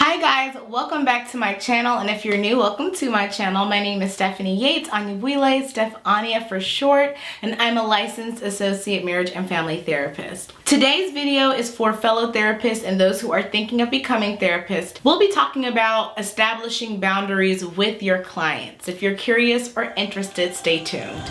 Hi guys, welcome back to my channel, and if you're new, welcome to my channel. My name is Stephanie Yates, Anya, Steph Anya for short, and I'm a licensed associate marriage and family therapist. Today's video is for fellow therapists and those who are thinking of becoming therapists. We'll be talking about establishing boundaries with your clients. If you're curious or interested, stay tuned.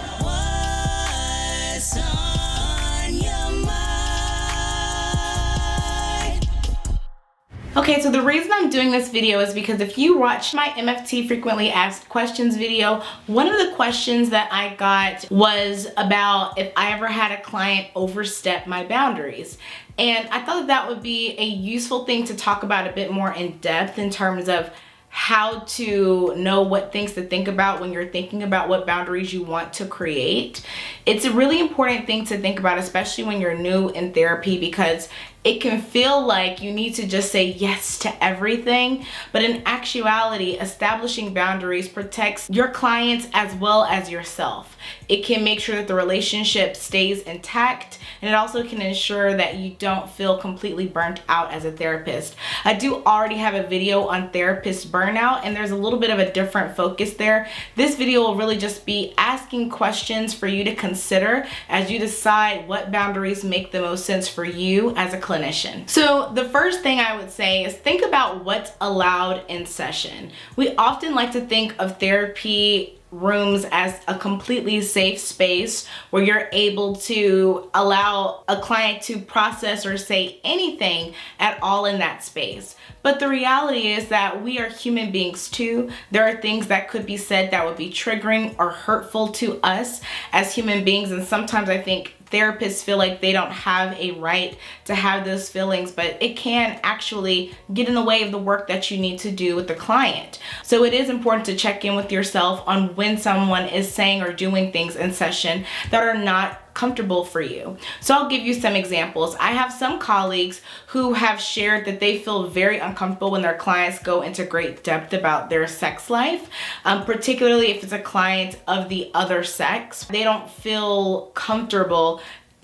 Okay, so the reason I'm doing this video is because if you watch my MFT frequently asked questions video, one of the questions that I got was about if I ever had a client overstep my boundaries. And I thought that would be a useful thing to talk about a bit more in depth in terms of how to know what things to think about when you're thinking about what boundaries you want to create. It's a really important thing to think about, especially when you're new in therapy, because it can feel like you need to just say yes to everything, but in actuality, establishing boundaries protects your clients as well as yourself. It can make sure that the relationship stays intact, and it also can ensure that you don't feel completely burnt out as a therapist. I do already have a video on therapist burnout, and there's a little bit of a different focus there. This video will really just be asking questions for you to consider as you decide what boundaries make the most sense for you as a clinician. So the first thing I would say is think about what's allowed in session. We often like to think of therapy rooms as a completely safe space where you're able to allow a client to process or say anything at all in that space. But the reality is that we are human beings too. There are things that could be said that would be triggering or hurtful to us as human beings, and sometimes I think therapists feel like they don't have a right to have those feelings, but it can actually get in the way of the work that you need to do with the client. So it is important to check in with yourself on when someone is saying or doing things in session that are not comfortable for you. So I'll give you some examples. I have some colleagues who have shared that they feel very uncomfortable when their clients go into great depth about their sex life, particularly if it's a client of the other sex. They don't feel comfortable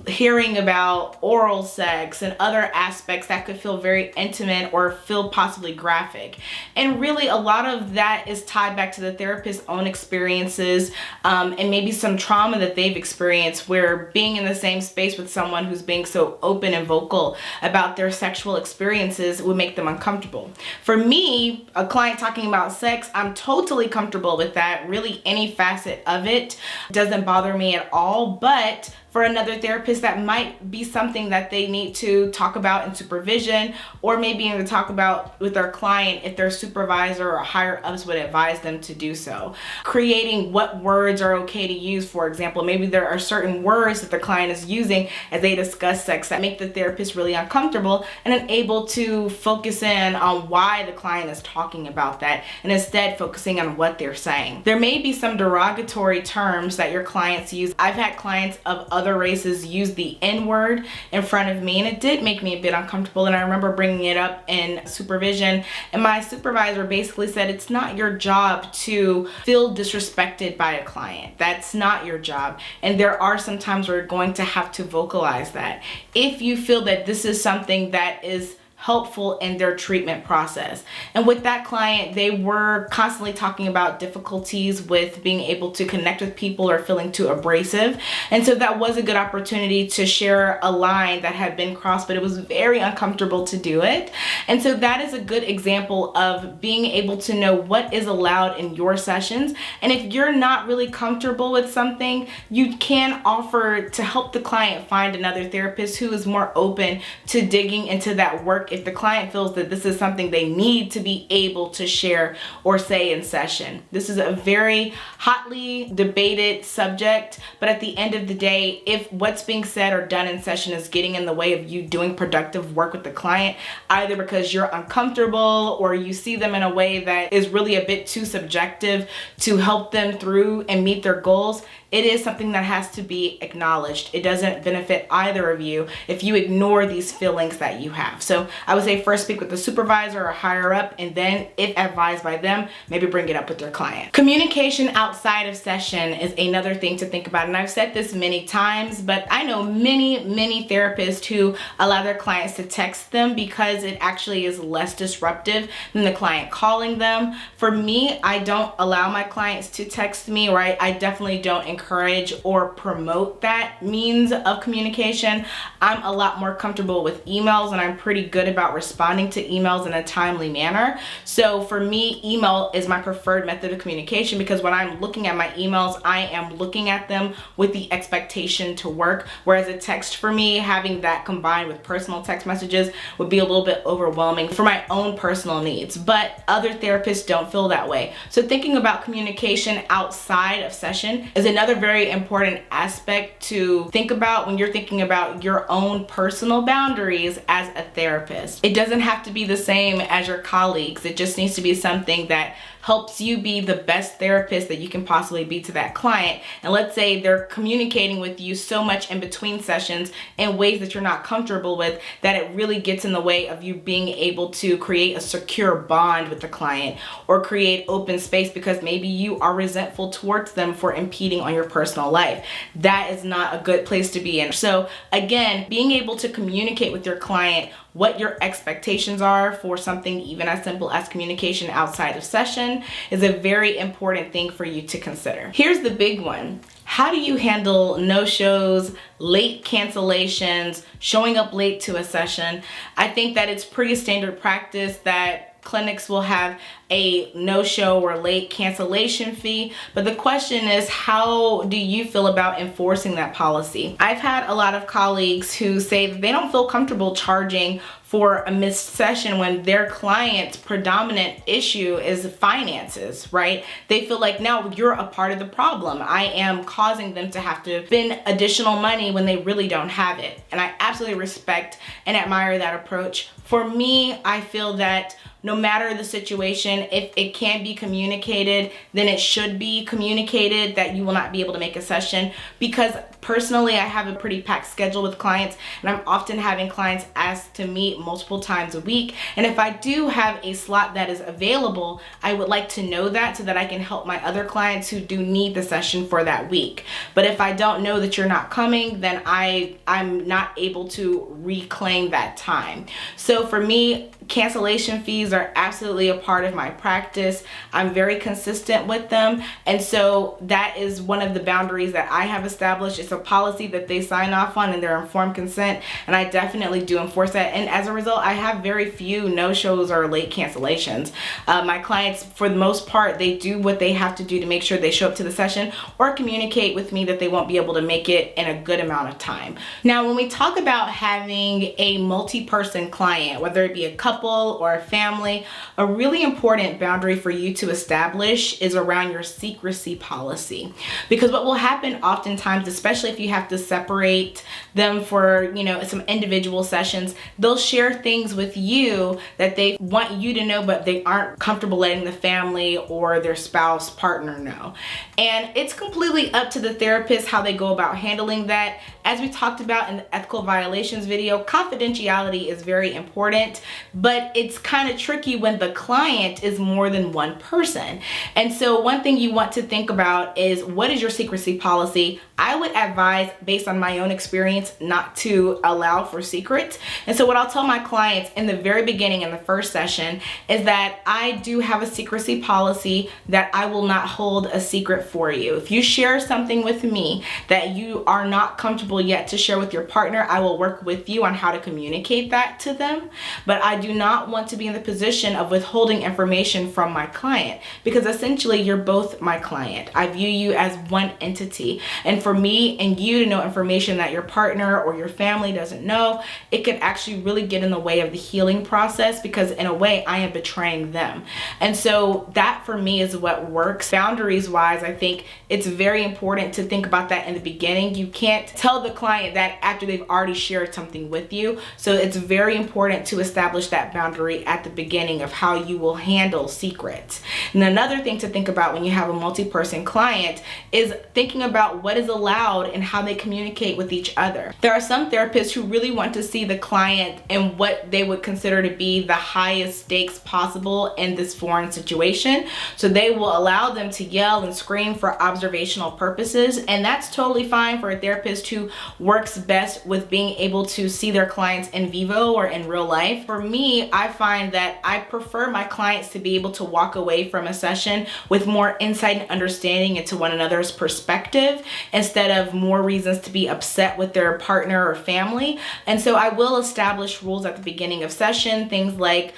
hearing about oral sex and other aspects that could feel very intimate or feel possibly graphic. And really a lot of that is tied back to the therapist's own experiences and maybe some trauma that they've experienced, where being in the same space with someone who's being so open and vocal about their sexual experiences would make them uncomfortable. For me, a client talking about sex, I'm totally comfortable with that. Really any facet of it doesn't bother me at all, but for another therapist, that might be something that they need to talk about in supervision, or maybe even to talk about with their client if their supervisor or higher ups would advise them to do so. Creating what words are okay to use, for example. Maybe there are certain words that the client is using as they discuss sex that make the therapist really uncomfortable and unable to focus in on why the client is talking about that, and instead focusing on what they're saying. There may be some derogatory terms that your clients use. I've had clients of other races use the N-word in front of me, and it did make me a bit uncomfortable, and I remember bringing it up in supervision, and my supervisor basically said, it's not your job to feel disrespected by a client. That's not your job, and there are some times where you're going to have to vocalize that if you feel that this is something that is helpful in their treatment process. And with that client, they were constantly talking about difficulties with being able to connect with people or feeling too abrasive. And so that was a good opportunity to share a line that had been crossed, but it was very uncomfortable to do it. And so that is a good example of being able to know what is allowed in your sessions. And if you're not really comfortable with something, you can offer to help the client find another therapist who is more open to digging into that work if the client feels that this is something they need to be able to share or say in session. This is a very hotly debated subject, but at the end of the day, if what's being said or done in session is getting in the way of you doing productive work with the client, either because you're uncomfortable or you see them in a way that is really a bit too subjective to help them through and meet their goals, it is something that has to be acknowledged. It doesn't benefit either of you if you ignore these feelings that you have. So I would say first speak with the supervisor or higher up, and then if advised by them, maybe bring it up with their client. Communication outside of session is another thing to think about. And I've said this many times, but I know many therapists who allow their clients to text them because it actually is less disruptive than the client calling them. For me, I don't allow my clients to text me, or I definitely don't encourage or promote that means of communication. I'm a lot more comfortable with emails, and I'm pretty good about responding to emails in a timely manner. So for me, email is my preferred method of communication, because when I'm looking at my emails, I am looking at them with the expectation to work, whereas a text, for me, having that combined with personal text messages would be a little bit overwhelming for my own personal needs. But other therapists don't feel that way. So thinking about communication outside of session is another very important aspect to think about when you're thinking about your own personal boundaries as a therapist. It doesn't have to be the same as your colleagues. It just needs to be something that helps you be the best therapist that you can possibly be to that client. And let's say they're communicating with you so much in between sessions in ways that you're not comfortable with, that it really gets in the way of you being able to create a secure bond with the client or create open space, because maybe you are resentful towards them for impeding on your personal life. That is not a good place to be in. So again, being able to communicate with your client what your expectations are for something even as simple as communication outside of session is a very important thing for you to consider. Here's the big one. How do you handle no-shows, late cancellations, showing up late to a session? I think that it's pretty standard practice that clinics will have a no-show or late cancellation fee, but the question is, how do you feel about enforcing that policy? I've had a lot of colleagues who say that they don't feel comfortable charging for a missed session when their client's predominant issue is finances, right? They feel like, now you're a part of the problem. I am causing them to have to spend additional money when they really don't have it. And I absolutely respect and admire that approach. For me, I feel that no matter the situation, if it can be communicated, then it should be communicated that you will not be able to make a session, because personally, I have a pretty packed schedule with clients, and I'm often having clients ask to meet multiple times a week. And if I do have a slot that is available, I would like to know that so that I can help my other clients who do need the session for that week. But if I don't know that you're not coming, then I'm not able to reclaim that time. So for me, cancellation fees are absolutely a part of my practice. I'm very consistent with them. And so that is one of the boundaries that I have established. It's a policy that they sign off on in their informed consent, and I definitely do enforce that. And as a result, I have very few no-shows or late cancellations. My clients, for the most part, they do what they have to do to make sure they show up to the session or communicate with me that they won't be able to make it in a good amount of time. Now, when we talk about having a multi-person client, whether it be a couple or a family, a really important boundary for you to establish is around your secrecy policy. Because what will happen oftentimes, especially if you have to separate them for, some individual sessions, they'll share things with you that they want you to know, but they aren't comfortable letting the family or their spouse partner know. And it's completely up to the therapist how they go about handling that. As we talked about in the ethical violations video, confidentiality is very important, but it's kind of tricky when the client is more than one person. And so one thing you want to think about is, what is your secrecy policy? I would advise, based on my own experience, not to allow for secrets. And so what I'll tell my clients in the very beginning, in the first session, is that I do have a secrecy policy that I will not hold a secret for you. If you share something with me that you are not comfortable yet to share with your partner, I will work with you on how to communicate that to them. But I do not want to be in the position of withholding information from my client, because essentially you're both my client. I view you as one entity. And for me and you to know information that your partner or your family doesn't know, it could actually really get in the way of the healing process, because in a way I am betraying them. And so that for me is what works. Boundaries wise, I think it's very important to think about that in the beginning. You can't tell the client that after they've already shared something with you. So it's very important to establish that boundary at the beginning of how you will handle secrets. And another thing to think about when you have a multi-person client is thinking about, what is the allowed in how they communicate with each other. There are some therapists who really want to see the client in what they would consider to be the highest stakes possible in this foreign situation. So they will allow them to yell and scream for observational purposes, and that's totally fine for a therapist who works best with being able to see their clients in vivo or in real life. For me, I find that I prefer my clients to be able to walk away from a session with more insight and understanding into one another's perspective instead of more reasons to be upset with their partner or family. And so I will establish rules at the beginning of session, things like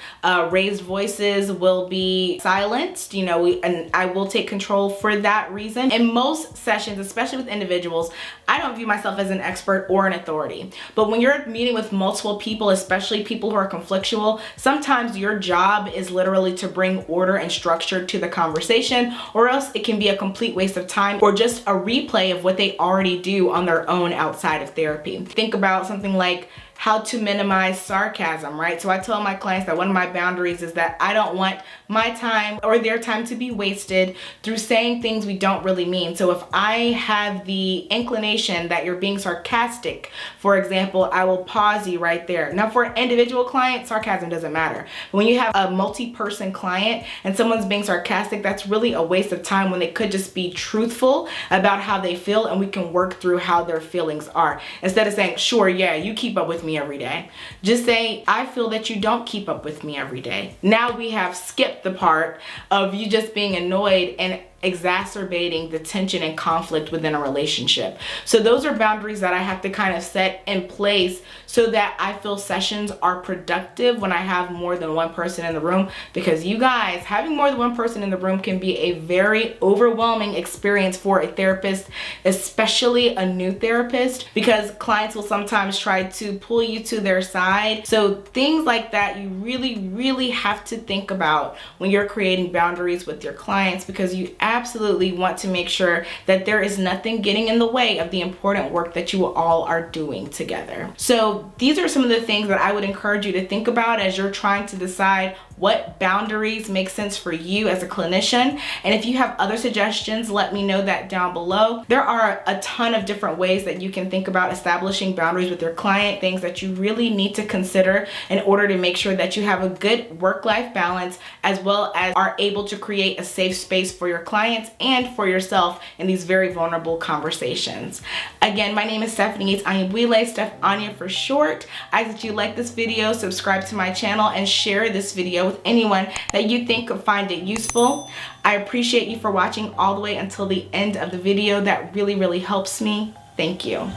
raised voices will be silenced, and I will take control for that reason. In most sessions, especially with individuals, I don't view myself as an expert or an authority. But when you're meeting with multiple people, especially people who are conflictual, sometimes your job is literally to bring order and structure to the conversation, or else it can be a complete waste of time or just a replay of what they already do on their own outside of therapy. Think about something like how to minimize sarcasm, right? So I tell my clients that one of my boundaries is that I don't want my time or their time to be wasted through saying things we don't really mean. So if I have the inclination that you're being sarcastic, for example, I will pause you right there. Now for an individual client, sarcasm doesn't matter. But when you have a multi-person client and someone's being sarcastic, that's really a waste of time when they could just be truthful about how they feel, and we can work through how their feelings are. Instead of saying, sure, yeah, you keep up with me every day. Just say, I feel that you don't keep up with me every day. Now we have skipped the part of you just being annoyed and exacerbating the tension and conflict within a relationship. So those are boundaries that I have to kind of set in place so that I feel sessions are productive when I have more than one person in the room, because you guys, having more than one person in the room can be a very overwhelming experience for a therapist, especially a new therapist, because clients will sometimes try to pull you to their side. So things like that you really have to think about when you're creating boundaries with your clients, because you absolutely want to make sure that there is nothing getting in the way of the important work that you all are doing together. So these are some of the things that I would encourage you to think about as you're trying to decide what boundaries make sense for you as a clinician. And if you have other suggestions, let me know that down below. There are a ton of different ways that you can think about establishing boundaries with your client, things that you really need to consider in order to make sure that you have a good work-life balance, as well as are able to create a safe space for your clients and for yourself in these very vulnerable conversations. Again, my name is Stephanie. It's Anya, Steph Anya for short. I ask that you like this video, subscribe to my channel, and share this video with anyone that you think could find it useful. I appreciate you for watching all the way until the end of the video. That really helps me. Thank you.